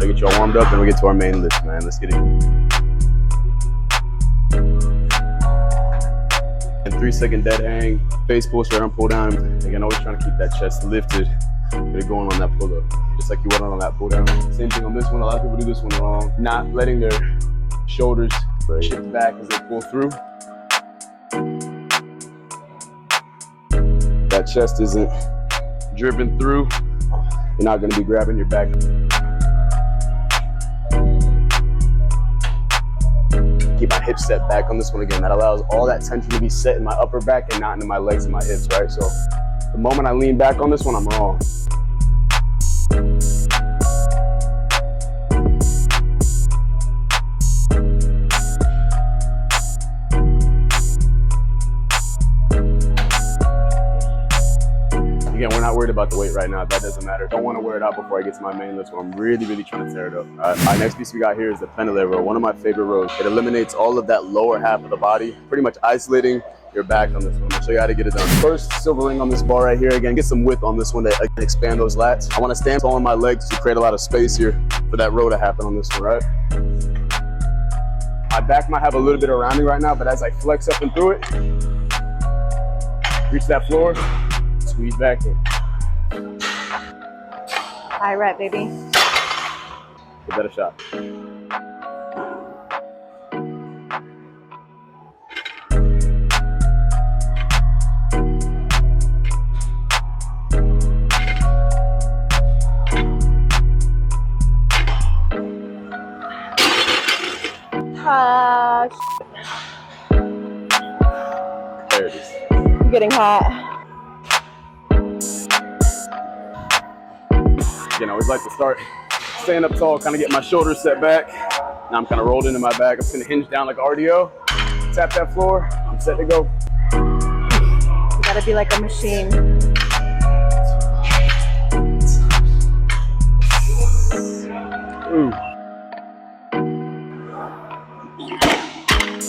Gotta get y'all warmed up, then we get to our main lift, man. Let's get it. And 3-second dead hang, face pull, arm pull down. Again, always trying to keep that chest lifted. Get it going on that pull up, just like you would on that pull down. Same thing on this one. A lot of people do this one wrong, not letting their shoulders shift back as they pull through. That chest isn't driven through. You're not going to be grabbing your back. Keep my hips set back on this one again. That allows all that tension to be set in my upper back and not into my legs and my hips, right? So the moment I lean back on this one, I'm wrong. Again, we're not worried about the weight right now. That doesn't matter. Don't want to wear it out before I get to my main lift, so I'm really trying to tear it up. All right, next piece we got here is the Pendlay Row, one of my favorite rows. It eliminates all of that lower half of the body, pretty much isolating your back on this one. I'll show you how to get it done. First, silver ring on this bar right here. Again, get some width on this one to expand those lats. I want to stand tall on my legs to create a lot of space here for that row to happen on this one, right? My back might have a little bit of rounding right now, but as I flex up and through it, reach that floor, squeeze back in. High rep, baby. Give that a shot. There it is. I'm getting hot. Again, I always like to start staying up tall, kind of get my shoulders set back. Now I'm kind of rolled into my back. I'm going to hinge down like RDO. Tap that floor. I'm set to go. You gotta be like a machine.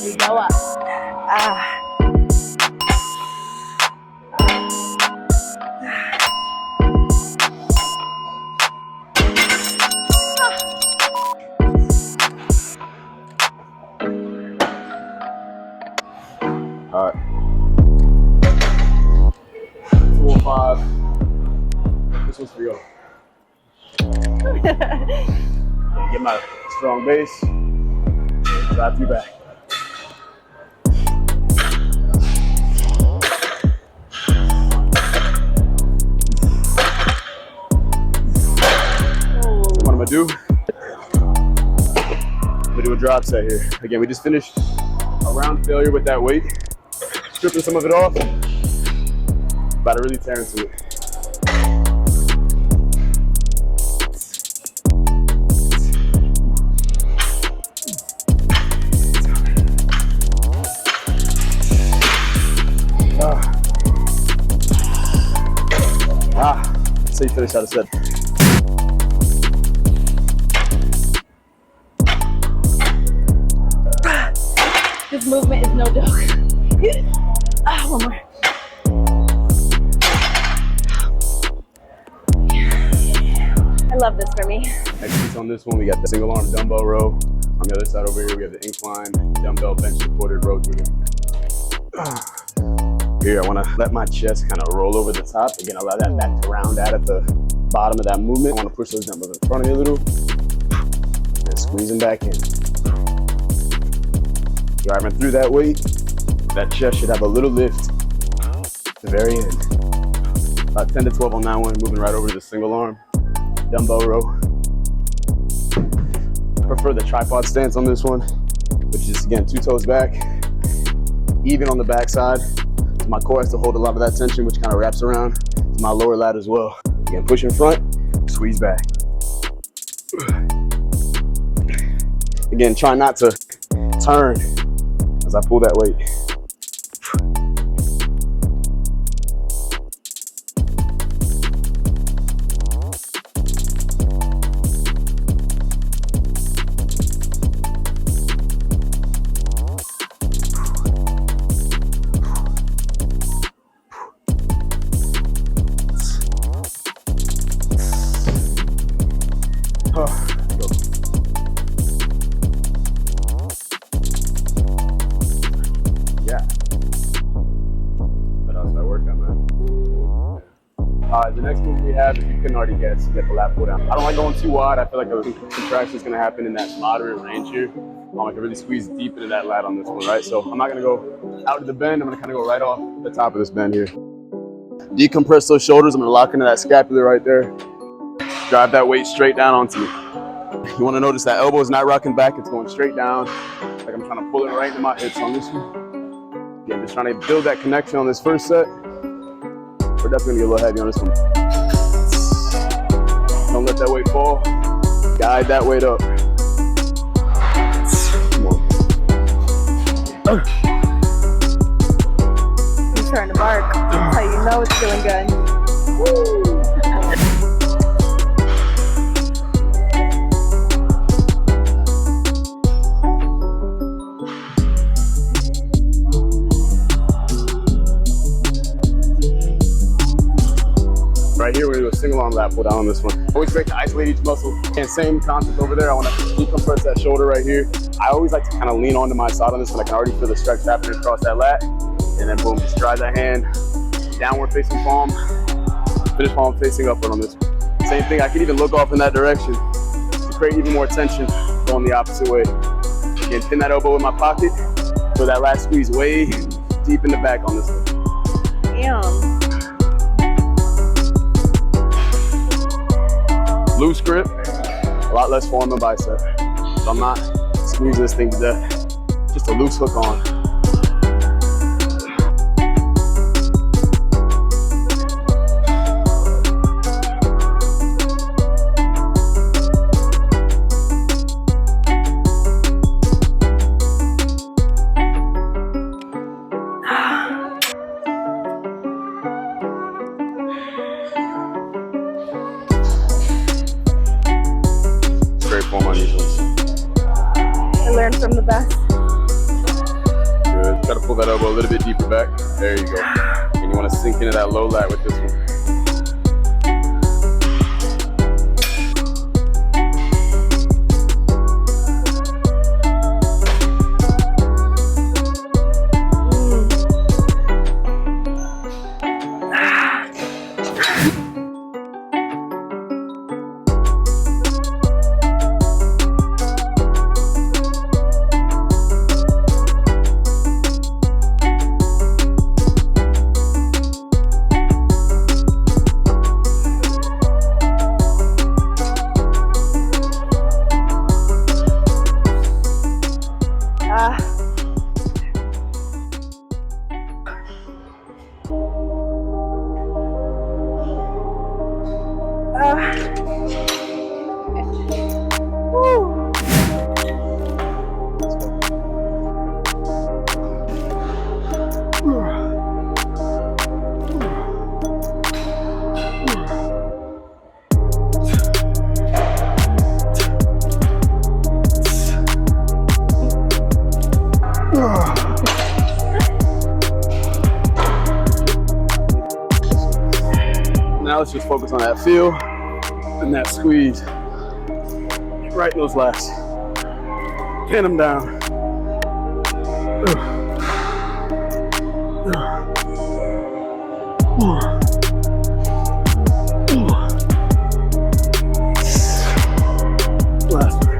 You go up. All right. 205. This one's for you. Get my strong base. Drive you back. What I'm gonna do? I'm gonna do a drop set here. Again, we just finished a round failure with that weight. Stripping some of it off. About to really tear into it. That's how you finish out a set. This movement is no joke. One more. I love this for me. Next piece on this one, we got the single arm dumbbell row. On the other side over here, we have the incline dumbbell bench supported row. Here, I want to let my chest kind of roll over the top. Again, allow that back to round out at the bottom of that movement. I want to push those dumbbells in front of me a little. And squeeze them back in. Driving through that weight, that chest should have a little lift at the very end. About 10 to 12 on that one, moving right over to the single arm dumbbell row. I prefer the tripod stance on this one, which is, again, 2 toes back, even on the back side. So my core has to hold a lot of that tension, which kind of wraps around to my lower lat as well. Again, push in front, squeeze back. Again, try not to turn as I pull that weight. next move we have, if you couldn't already guess, you get the lat pull down. I don't like going too wide. I feel like a contraction is going to happen in that moderate range here. I can really squeeze deep into that lat on this one, right? So I'm not going to go out to the bend. I'm going to kind of go right off the top of this bend here. Decompress those shoulders. I'm going to lock into that scapula right there. Drive that weight straight down onto me. You want to notice that elbow is not rocking back. It's going straight down. Like I'm trying to pull it right into my hips on this one. Again, just trying to build that connection on this first set. We're definitely going to get a little heavy on this one. Don't let that weight fall. Guide that weight up. He's trying to bark. That's how you know it's feeling good. Woo. Right here, we're gonna do a single arm lat pull down on this one. Always great to isolate each muscle. And same concept over there. I want to decompress that shoulder right here. I always like to kind of lean onto my side on this one. I can already feel the stretch happening across that lat. And then boom, just drive that hand, downward facing palm, finish palm facing upward on this one. Same thing, I can even look off in that direction to create even more tension going the opposite way. Again, pin that elbow in my pocket, feel that lat squeeze way deep in the back on this one. Damn. Loose grip, a lot less form than bicep. So I'm not squeezing this thing to death. Just a loose hook on. I learned from the best. Good. Try to pull that elbow a little bit deeper back. There you go. And you want to sink into that low lat with this one. Now let's just focus on that feel and that squeeze. Right in those lats. Pin them down. Last one.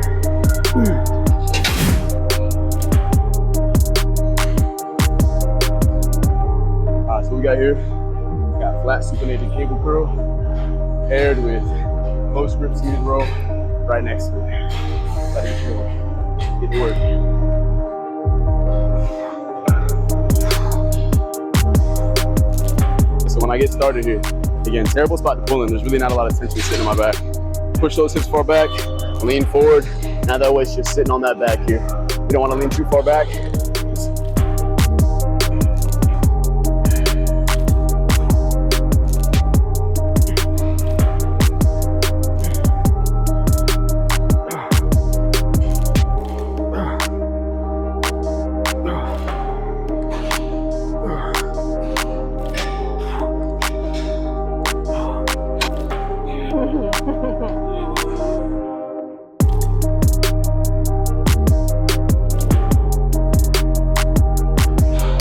Alright, so what we got here? We got flat supinated cable curl paired with close grip seated row right next to it. Let it go. Get to work. So when I get started here, again, terrible spot to pull in. There's really not a lot of tension sitting in my back. Push those hips far back, lean forward. Now that weight's just sitting on that back here. You don't want to lean too far back.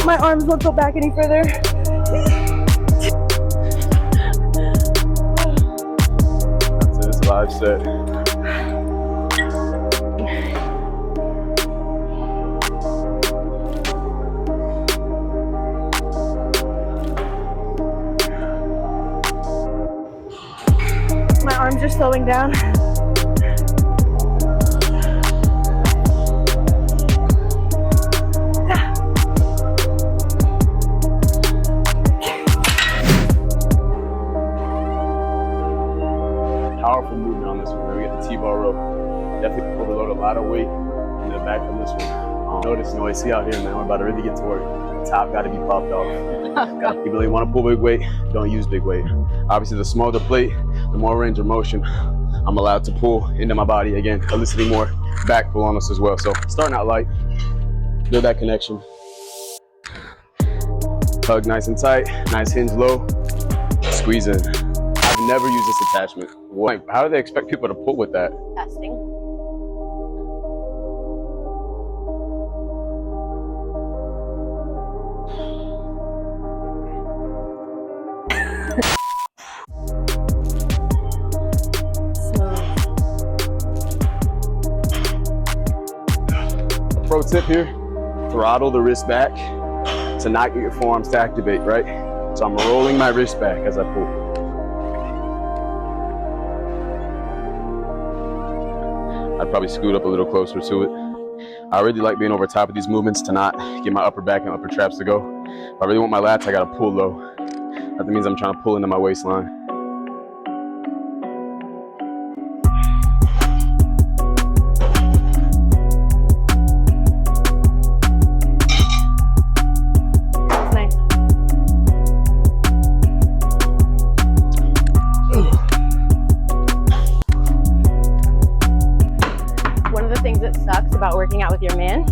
My arms won't go back any further. 5 set. My arms are slowing down. Powerful movement on this one. Then we get the T-bar row. Definitely overload a lot of weight in the back from this one. Notice noise. See out here, man. We're about to really get to work. The top got to be popped off. People that want to pull big weight, don't use big weight. Obviously, the smaller the plate, the more range of motion I'm allowed to pull into my body. Again, eliciting more back pull on us as well. So starting out light, build that connection. Hug nice and tight, nice hinge low, squeeze in. I've never used this attachment. How do they expect people to pull with that? Testing. Pro tip here, throttle the wrist back to not get your forearms to activate, right? So I'm rolling my wrist back as I pull. I'd probably scoot up a little closer to it. I really like being over top of these movements to not get my upper back and upper traps to go. If I really want my lats, I gotta pull low. That means I'm trying to pull into my waistline. About working out with your man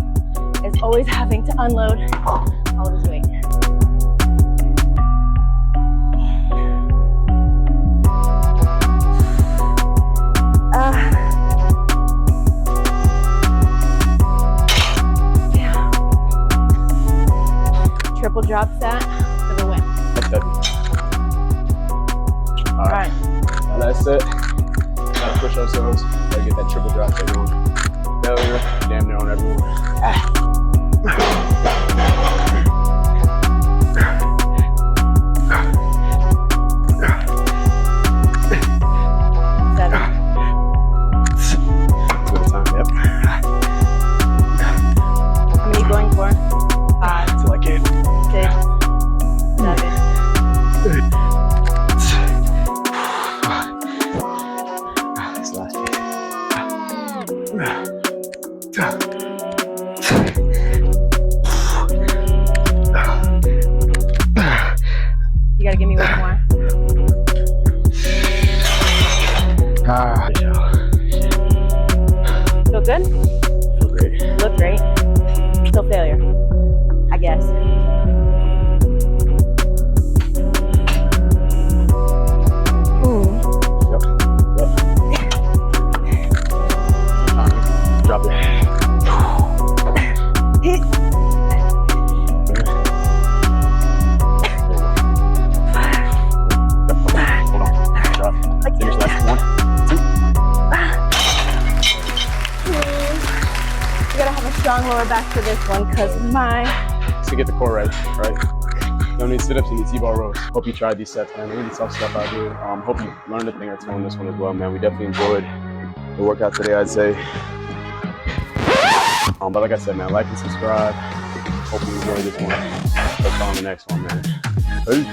is always having to unload all of his weight. Yeah. Triple drop set for the win. That's heavy. All right. Last set. Gotta push ourselves. Gotta get that triple drop set going. Failure, damn near on everyone. 7. Good time, yep. How many going for? 5. Until I can. 6, 7. This last piece. You gotta give me one more. Feel good? Feel great. Look great. Still failure, I guess. Drop it. Hold on. Drop. Finish last 1, 2. You gotta have a strong lower back for this one because To get the core right? Don't need sit-ups, you need T-bar rows. Hope you tried these sets, man. Really tough stuff out here. Hope you learned a thing or two on this one as well, man. We definitely enjoyed the workout today, I'd say. But like I said, man, like and subscribe. Hope you enjoyed this one. Let's on the next one, man. Peace.